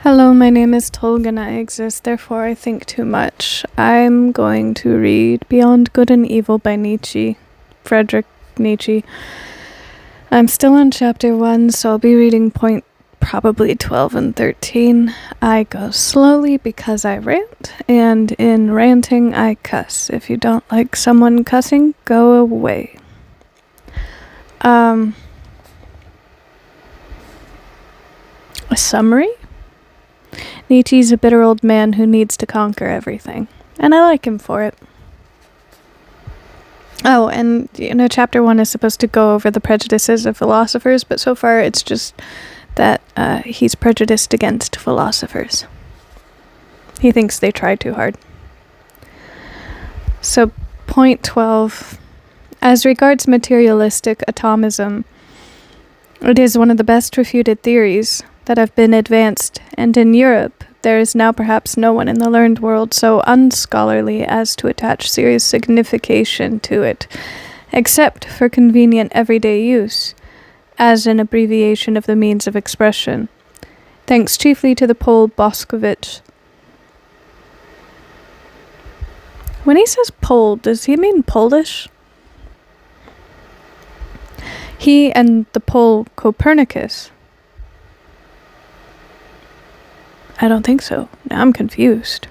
Hello, my name is Tolga. I exist, therefore I think too much. I'm going to read Beyond Good and Evil by Nietzsche. Friedrich Nietzsche. I'm still on chapter 1, so I'll be reading point probably 12 and 13. I go slowly because I rant, and in ranting I cuss. If you don't like someone cussing, go away. A summary? Nietzsche's a bitter old man who needs to conquer everything, and I like him for it. Oh, and chapter 1 is supposed to go over the prejudices of philosophers, but so far it's just that he's prejudiced against philosophers. He thinks they try too hard. So, point 12. As regards materialistic atomism, it is one of the best refuted theories that have been advanced, and in Europe there is now perhaps no one in the learned world so unscholarly as to attach serious signification to it, except for convenient everyday use, as an abbreviation of the means of expression, thanks chiefly to the Pole Boscovich. When he says Pole, does he mean Polish? He and the Pole Copernicus. I don't think so. Now I'm confused.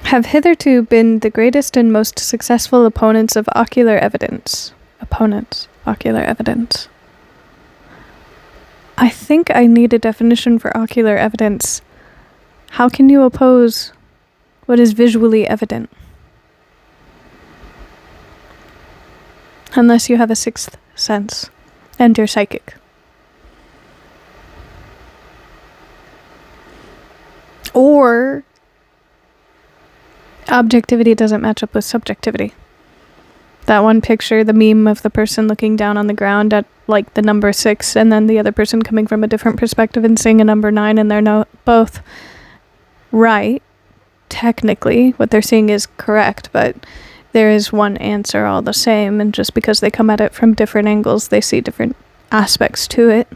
Have hitherto been the greatest and most successful opponents of ocular evidence. Ocular evidence. I think I need a definition for ocular evidence. How can you oppose what is visually evident? Unless you have a sixth sense and you're psychic. Or objectivity doesn't match up with subjectivity. That one picture, the meme of the person looking down on the ground at like the number 6 and then the other person coming from a different perspective and seeing a number 9, and they're both right. Technically, what they're seeing is correct, but there is one answer all the same, and just because they come at it from different angles, they see different aspects to it.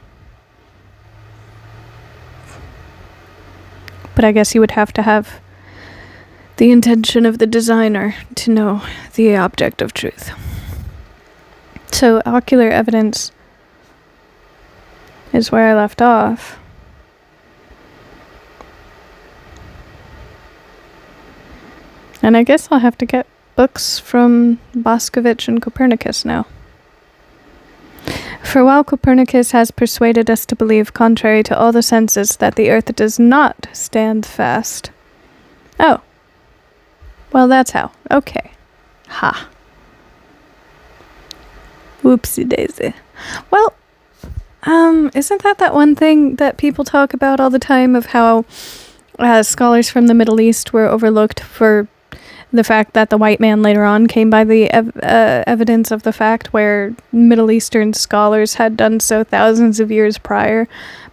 But I guess you would have to have the intention of the designer to know the object of truth. So ocular evidence is where I left off. And I guess I'll have to get books from Boscovich and Copernicus now. For while Copernicus has persuaded us to believe, contrary to all the senses, that the earth does not stand fast. Oh. Well, that's how. Okay. Ha. Whoopsie daisy. Well, isn't that one thing that people talk about all the time of how scholars from the Middle East were overlooked for the fact that the white man later on came by the evidence of the fact where Middle Eastern scholars had done so thousands of years prior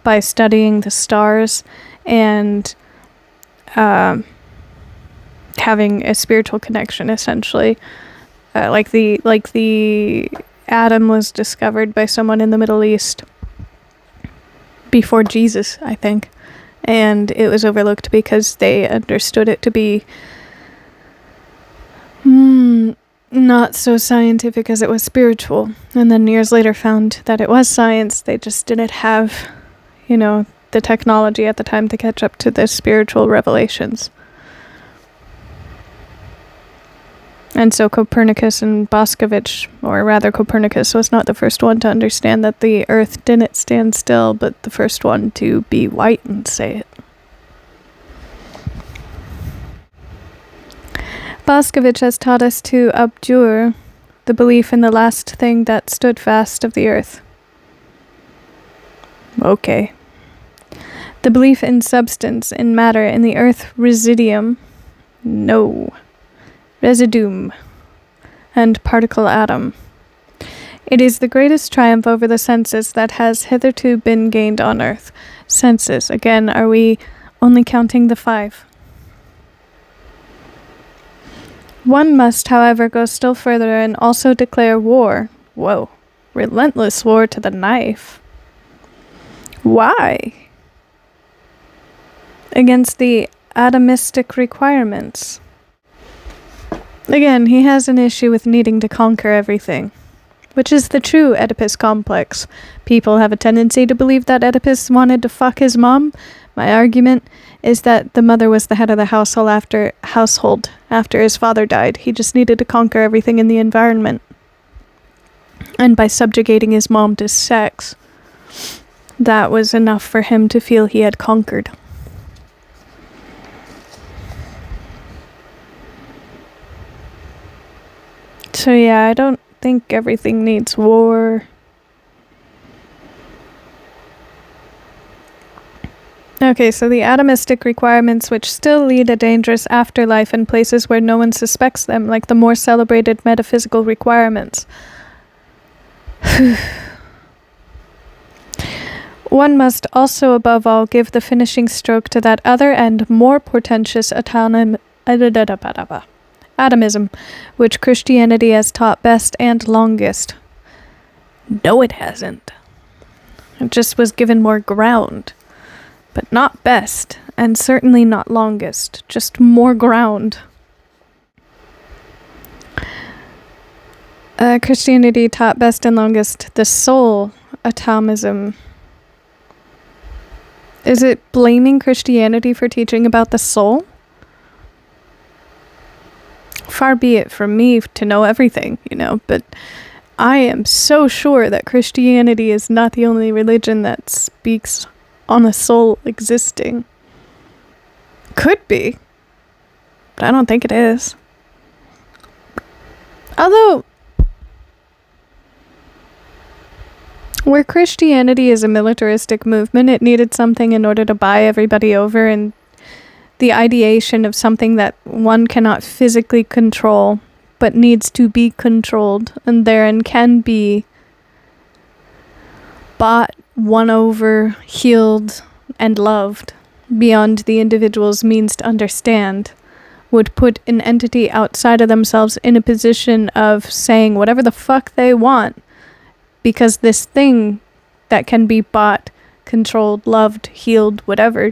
by studying the stars and having a spiritual connection, essentially. Like the atom was discovered by someone in the Middle East before Jesus, I think. And it was overlooked because they understood it to be not so scientific as it was spiritual. And then years later found that it was science. They just didn't have, the technology at the time to catch up to the spiritual revelations. And so Copernicus and Boscovich, or rather Copernicus, was not the first one to understand that the earth didn't stand still, but the first one to be white and say it. Boscovich has taught us to abjure the belief in the last thing that stood fast of the earth. Okay. The belief in substance, in matter, in the earth residuum. No. Residuum. And particle atom. It is the greatest triumph over the senses that has hitherto been gained on earth. Senses. Again, are we only counting the 5? One must, however, go still further and also declare war. Whoa. Relentless war to the knife. Why? against the atomistic requirements. Again, he has an issue with needing to conquer everything, which is the true Oedipus complex. People have a tendency to believe that Oedipus wanted to fuck his mom. My argument is that the mother was the head of the household after his father died. He just needed to conquer everything in the environment. And by subjugating his mom to sex, that was enough for him to feel he had conquered. So yeah, I don't think everything needs war. Okay, so the atomistic requirements which still lead a dangerous afterlife in places where no one suspects them, like the more celebrated metaphysical requirements. One must also, above all, give the finishing stroke to that other and more portentous atomism, which Christianity has taught best and longest. No, it hasn't. It just was given more ground. But not best, and certainly not longest, just more ground. Christianity taught best and longest the soul atomism. Is it blaming Christianity for teaching about the soul? Far be it from me to know everything, but I am so sure that Christianity is not the only religion that speaks on a soul existing. Could be, but I don't think it is. Although, where Christianity is a militaristic movement, it needed something in order to buy everybody over, and the ideation of something that one cannot physically control, but needs to be controlled, and therein can be bought, won over, healed, and loved beyond the individual's means to understand, would put an entity outside of themselves in a position of saying whatever the fuck they want, because this thing that can be bought, controlled, loved, healed, whatever,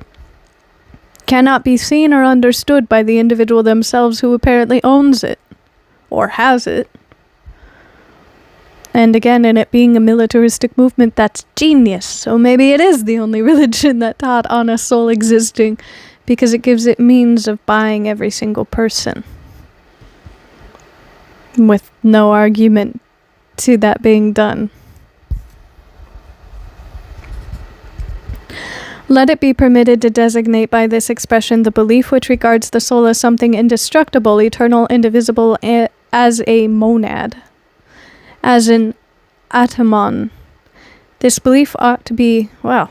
cannot be seen or understood by the individual themselves who apparently owns it, or has it. And again, in it being a militaristic movement, that's genius. So maybe it is the only religion that taught on a soul existing, because it gives it means of buying every single person. With no argument to that being done. Let it be permitted to designate by this expression the belief which regards the soul as something indestructible, eternal, indivisible, as a monad, as an atomon. This belief ought to be, well,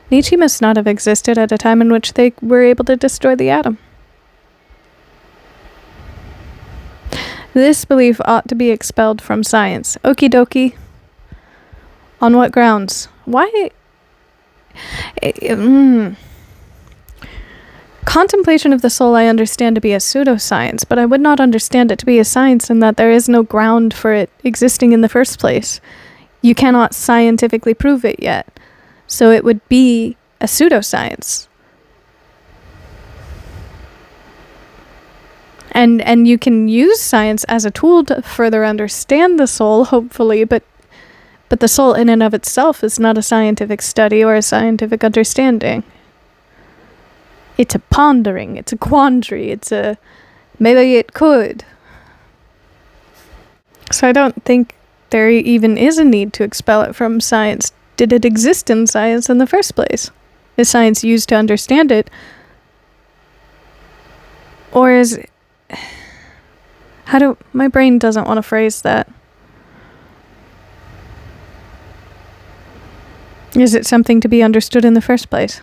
Nietzsche must not have existed at a time in which they were able to destroy the atom. This belief ought to be expelled from science. Okie dokie. On what grounds? Why? Contemplation of the soul I understand to be a pseudoscience, but I would not understand it to be a science in that there is no ground for it existing in the first place. You cannot scientifically prove it yet. So it would be a pseudoscience. And you can use science as a tool to further understand the soul, hopefully, but the soul in and of itself is not a scientific study or a scientific understanding. It's a pondering, it's a quandary, maybe it could. So I don't think there even is a need to expel it from science. Did it exist in science in the first place? Is science used to understand it? Or is it... my brain doesn't want to phrase that. Is it something to be understood in the first place?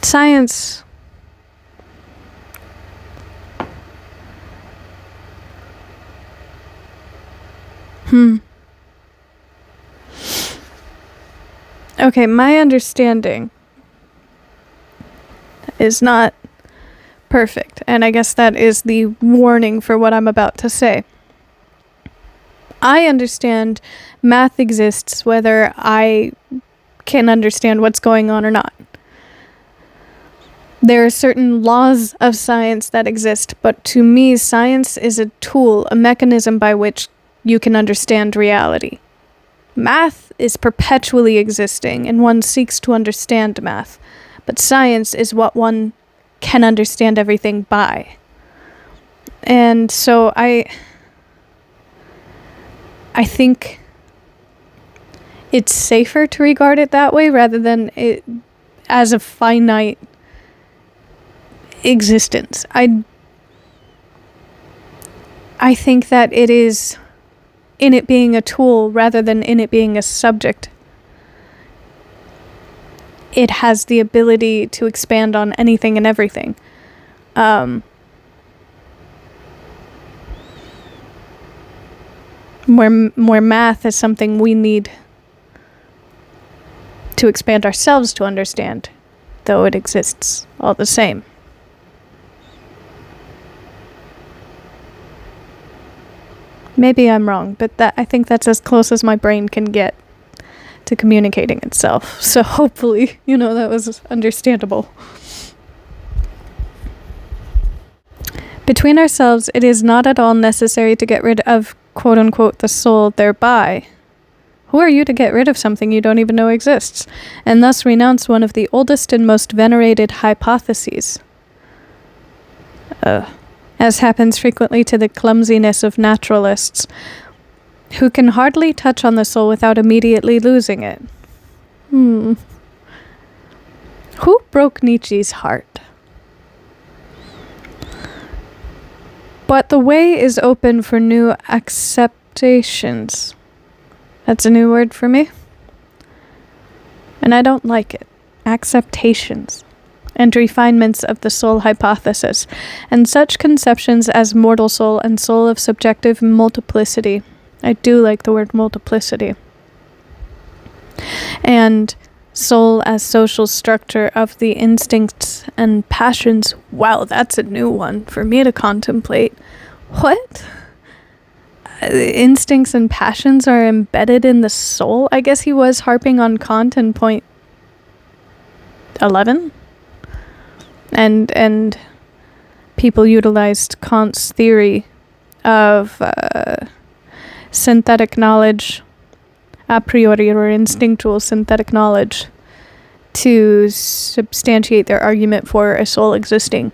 Science... Okay, my understanding is not perfect, and I guess that is the warning for what I'm about to say. I understand math exists whether I can understand what's going on or not. There are certain laws of science that exist, but to me, science is a tool, a mechanism by which you can understand reality. Math is perpetually existing, and one seeks to understand math, but science is what one can understand everything by. And so I think it's safer to regard it that way rather than it as a finite existence. I think that it is in it being a tool rather than in it being a subject. It has the ability to expand on anything and everything. Where math is something we need to expand ourselves to understand, though it exists all the same. Maybe I'm wrong, but I think that's as close as my brain can get to communicating itself. So hopefully, that was understandable. Between ourselves, it is not at all necessary to get rid of, quote-unquote, the soul thereby. Who are you to get rid of something you don't even know exists, and thus renounce one of the oldest and most venerated hypotheses? As happens frequently to the clumsiness of naturalists, who can hardly touch on the soul without immediately losing it. Who broke Nietzsche's heart? But the way is open for new acceptations. That's a new word for me. And I don't like it. Acceptations. And refinements of the soul hypothesis, and such conceptions as mortal soul and soul of subjective multiplicity. I do like the word multiplicity. And soul as social structure of the instincts and passions. Wow, that's a new one for me to contemplate. What? Instincts and passions are embedded in the soul? I guess he was harping on Kant in point 11? And people utilized Kant's theory of synthetic knowledge, a priori or instinctual synthetic knowledge, to substantiate their argument for a soul existing.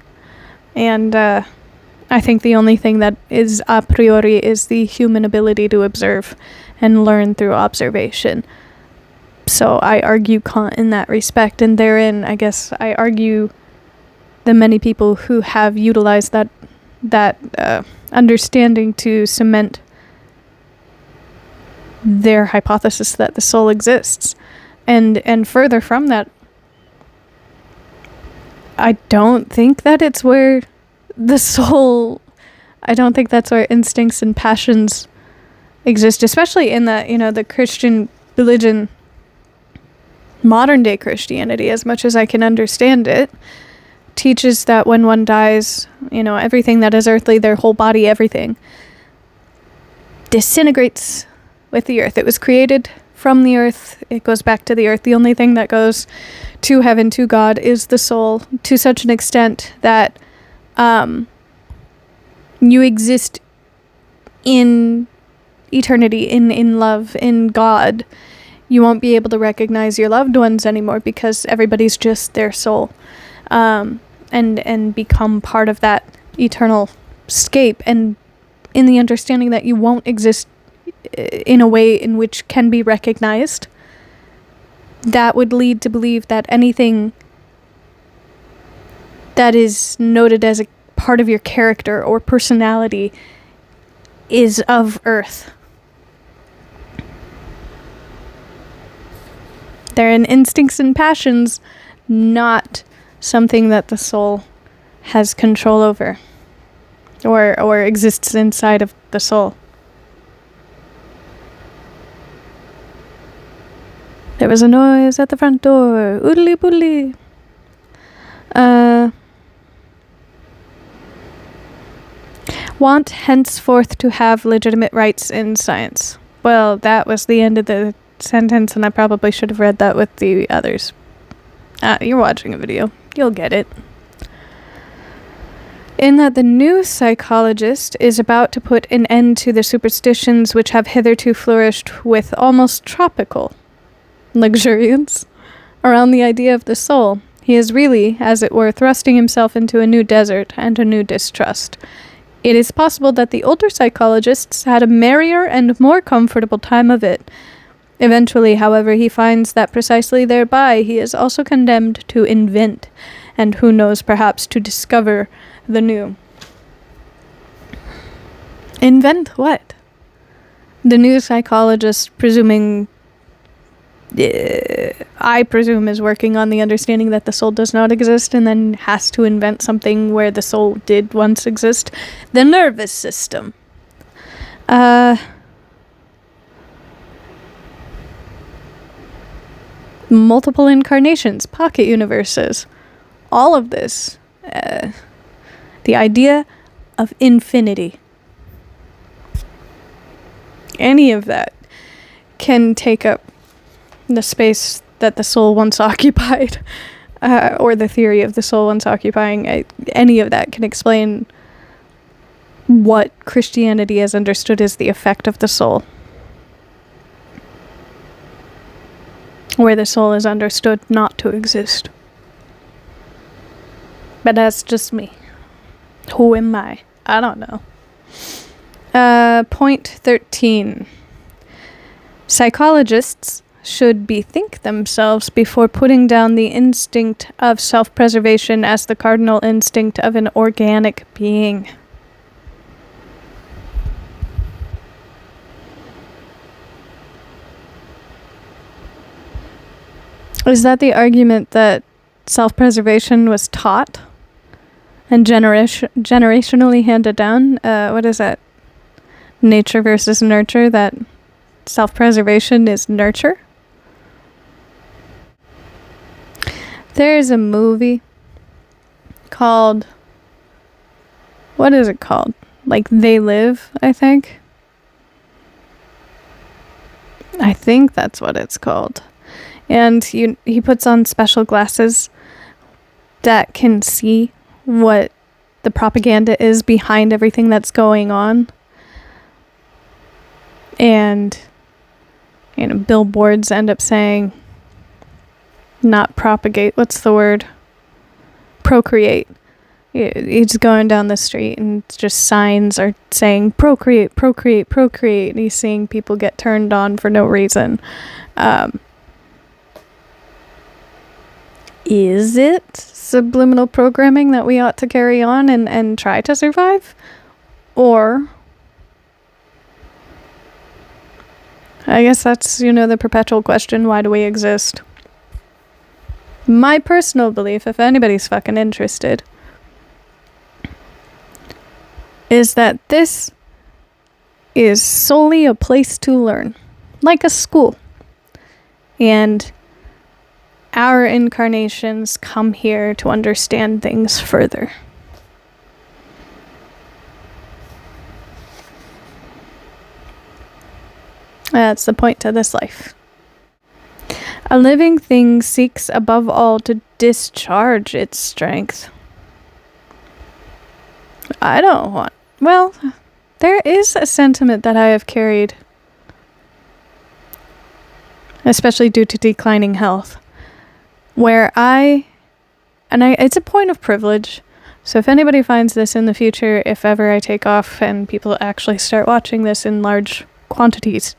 And I think the only thing that is a priori is the human ability to observe and learn through observation. So I argue Kant in that respect, and therein, I guess, I argue the many people who have utilized that understanding to cement their hypothesis that the soul exists. And further from that, I don't think that it's where the soul, I don't think that's where instincts and passions exist, especially in the Christian religion, modern day Christianity, as much as I can understand it, teaches that when one dies, everything that is earthly, their whole body, everything, disintegrates with the earth. It was created from the earth. It goes back to the earth. The only thing that goes to heaven, to God, is the soul, to such an extent that you exist in eternity, in love, in God. You won't be able to recognize your loved ones anymore because everybody's just their soul. And become part of that eternal scape, and in the understanding that you won't exist in a way in which can be recognized, that would lead to believe that anything that is noted as a part of your character or personality is of earth. They're in instincts and passions, not something that the soul has control over or exists inside of the soul. There was a noise at the front door. Oodly boodly. Want henceforth to have legitimate rights in science. Well, that was the end of the sentence, and I probably should have read that with the others. You're watching a video. You'll get it. In that the new psychologist is about to put an end to the superstitions which have hitherto flourished with almost tropical luxuriance around the idea of the soul. He is really, as it were, thrusting himself into a new desert and a new distrust. It is possible that the older psychologists had a merrier and more comfortable time of it. Eventually, however, he finds that precisely thereby he is also condemned to invent, and who knows, perhaps to discover the new. Invent what? The new psychologist, I presume, is working on the understanding that the soul does not exist and then has to invent something where the soul did once exist. The nervous system. Multiple incarnations, pocket universes. All of this. The idea of infinity. Any of that can take up the space that the soul once occupied, or the theory of the soul once occupying. Any of that can explain what Christianity has understood as the effect of the soul, where the soul is understood not to exist. But that's just me. Who am I? I don't know. Point 13. Psychologists should bethink themselves before putting down the instinct of self-preservation as the cardinal instinct of an organic being. Is that the argument that self-preservation was taught and generationally handed down? What is that? Nature versus nurture, that self-preservation is nurture? There's a movie called, what is it called? Like They Live, I think. I think that's what it's called. And he puts on special glasses that can see what the propaganda is behind everything that's going on. And, billboards end up saying, not propagate, what's the word? Procreate. He's going down the street and just signs are saying, procreate, procreate, procreate. And he's seeing people get turned on for no reason. Is it subliminal programming that we ought to carry on and try to survive? Or, I guess that's, the perpetual question, why do we exist? My personal belief, if anybody's fucking interested, is that this is solely a place to learn, like a school. And our incarnations come here to understand things further. That's the point to this life. A living thing seeks above all to discharge its strength. I don't want... Well, there is a sentiment that I have carried, especially due to declining health, where it's a point of privilege. So if anybody finds this in the future, if ever I take off and people actually start watching this in large quantities.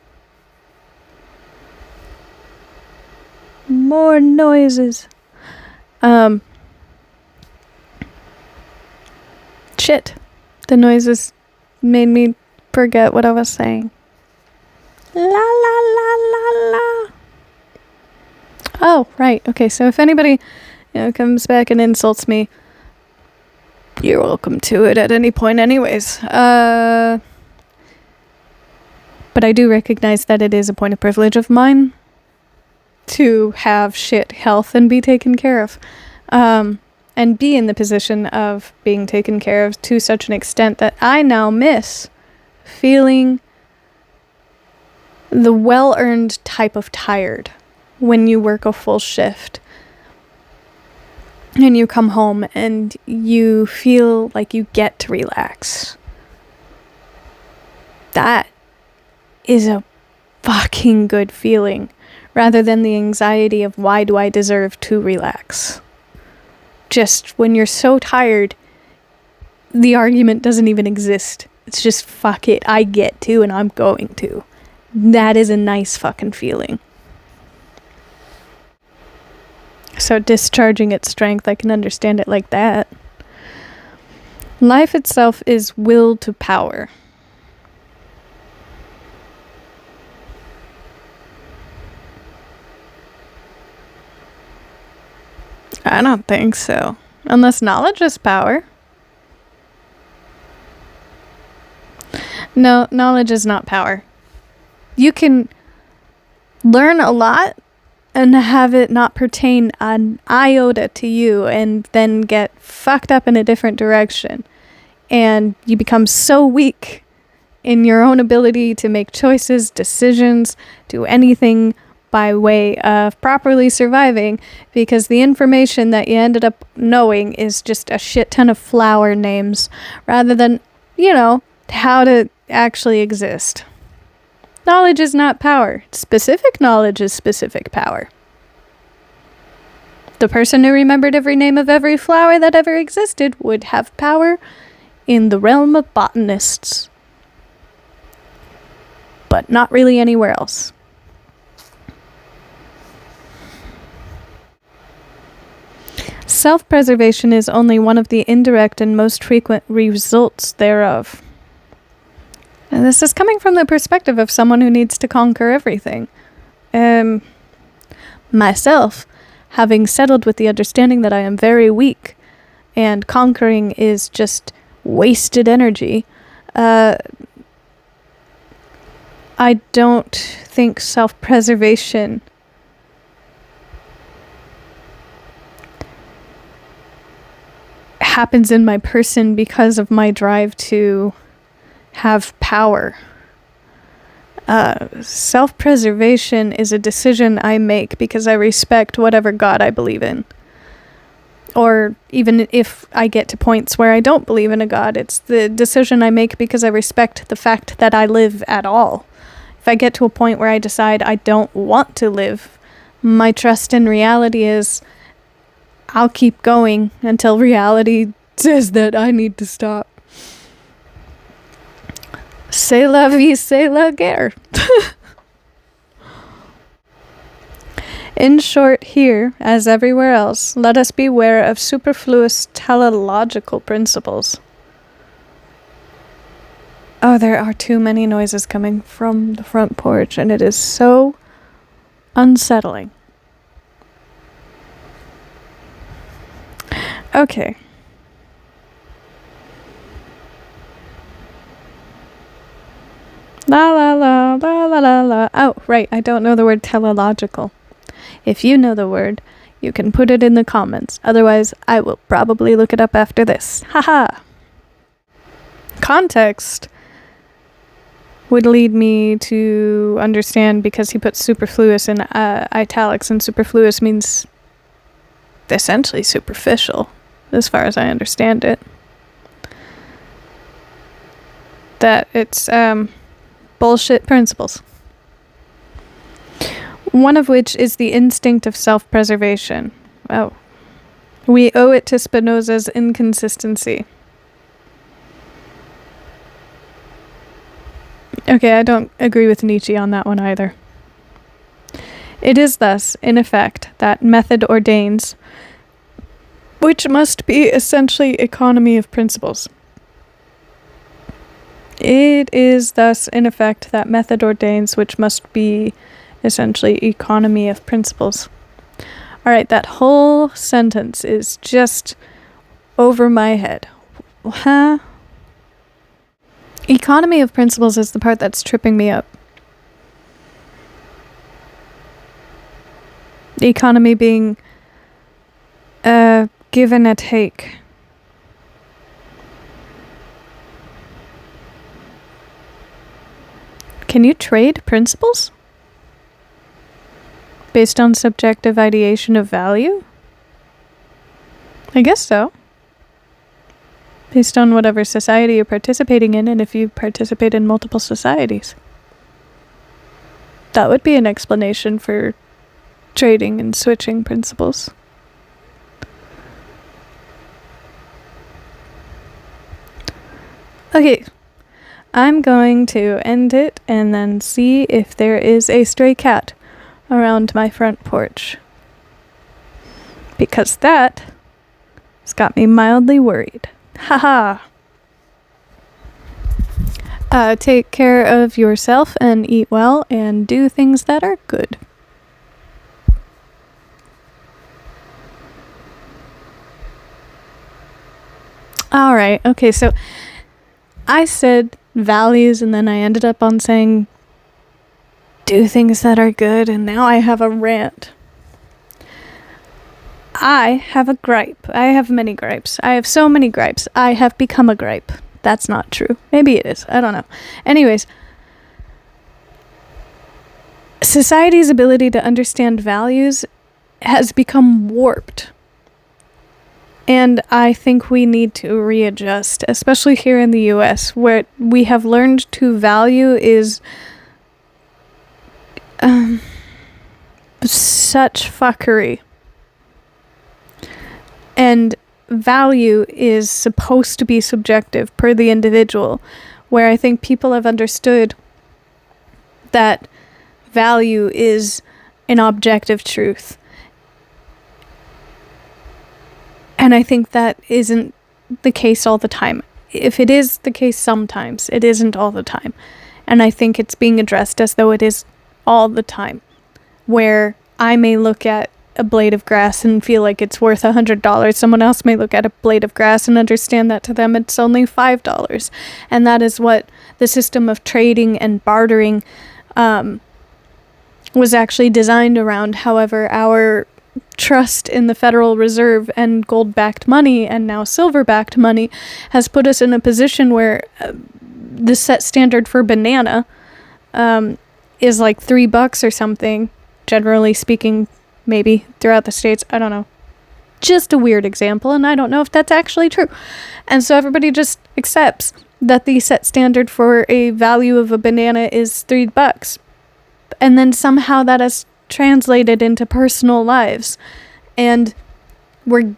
More noises. Shit. The noises made me forget what I was saying. La la la la la. Oh, right. Okay, so if anybody, comes back and insults me, you're welcome to it at any point anyways. But I do recognize that it is a point of privilege of mine to have shit health and be taken care of. And be in the position of being taken care of to such an extent that I now miss feeling the well-earned type of tired when you work a full shift and you come home and you feel like you get to relax. That is a fucking good feeling, rather than the anxiety of why do I deserve to relax. Just when you're so tired, the argument doesn't even exist. It's just fuck it, I get to and I'm going to. That is a nice fucking feeling. So discharging its strength, I can understand it like that. Life itself is will to power. I don't think so. Unless knowledge is power. No, knowledge is not power. You can learn a lot and have it not pertain an iota to you and then get fucked up in a different direction. And you become so weak in your own ability to make choices, decisions, do anything by way of properly surviving, because the information that you ended up knowing is just a shit ton of flower names rather than, how to actually exist. Knowledge is not power. Specific knowledge is specific power. The person who remembered every name of every flower that ever existed would have power in the realm of botanists, but not really anywhere else. Self-preservation is only one of the indirect and most frequent results thereof. And this is coming from the perspective of someone who needs to conquer everything. Myself, having settled with the understanding that I am very weak, and conquering is just wasted energy, I don't think self-preservation happens in my person because of my drive to have power. Self-preservation is a decision I make because I respect whatever God I believe in. Or even if I get to points where I don't believe in a God, it's the decision I make because I respect the fact that I live at all. If I get to a point where I decide I don't want to live, my trust in reality is I'll keep going until reality says that I need to stop. C'est la vie, c'est la guerre. In short, here, as everywhere else, let us beware of superfluous teleological principles. Oh, there are too many noises coming from the front porch, and it is so unsettling. Okay. La la la la la la la. Oh, right, I don't know the word teleological. If you know the word, you can put it in the comments. Otherwise, I will probably look it up after this. Haha. Context would lead me to understand, because he put superfluous in italics, and superfluous means essentially superficial, as far as I understand it. That it's bullshit principles. One of which is the instinct of self-preservation. Oh. We owe it to Spinoza's inconsistency. Okay, I don't agree with Nietzsche on that one either. It is thus, in effect, that method ordains, which must be essentially economy of principles. It is thus, in effect, that method ordains, which must be essentially economy of principles. Alright, that whole sentence is just over my head. Huh? Economy of principles is the part that's tripping me up. The economy being give and a take. Can you trade principles? Based on subjective ideation of value? I guess so. Based on whatever society you're participating in, and if you participate in multiple societies. That would be an explanation for trading and switching principles. Okay, I'm going to end it and then see if there is a stray cat around my front porch. Because that has got me mildly worried. Haha. Take care of yourself and eat well and do things that are good. Alright, okay, so I said values and then I ended up on saying do things that are good, and now I have a rant. I have a gripe. I have many gripes. I have so many gripes. I have become a gripe. That's not true. Maybe it is. I don't know. Anyways, society's ability to understand values has become warped. And I think we need to readjust, especially here in the US, where we have learned to value is such fuckery. And value is supposed to be subjective per the individual, where I think people have understood that value is an objective truth. And I think that isn't the case all the time. If it is the case sometimes, it isn't all the time. And I think it's being addressed as though it is all the time, where I may look at a blade of grass and feel like it's worth $100. Someone else may look at a blade of grass and understand that to them it's only $5. And that is what the system of trading and bartering was actually designed around. However, our trust in the Federal Reserve and gold-backed money and now silver-backed money has put us in a position where the set standard for banana is like $3 or something, generally speaking, maybe throughout the States. I don't know. Just a weird example, and I don't know if that's actually true. And so everybody just accepts that the set standard for a value of a banana is $3. And then somehow that has translated into personal lives. And we're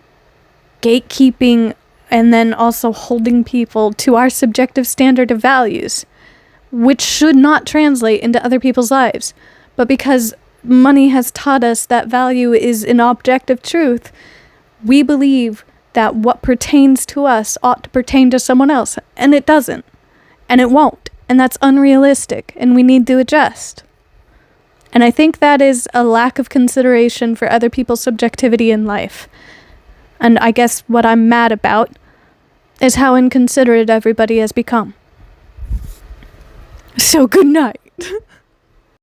gatekeeping and then also holding people to our subjective standard of values, which should not translate into other people's lives. But because money has taught us that value is an objective truth, we believe that what pertains to us ought to pertain to someone else, and it doesn't, and it won't, and that's unrealistic, and we need to adjust. And I think that is a lack of consideration for other people's subjectivity in life. And I guess what I'm mad about is how inconsiderate everybody has become. So good night.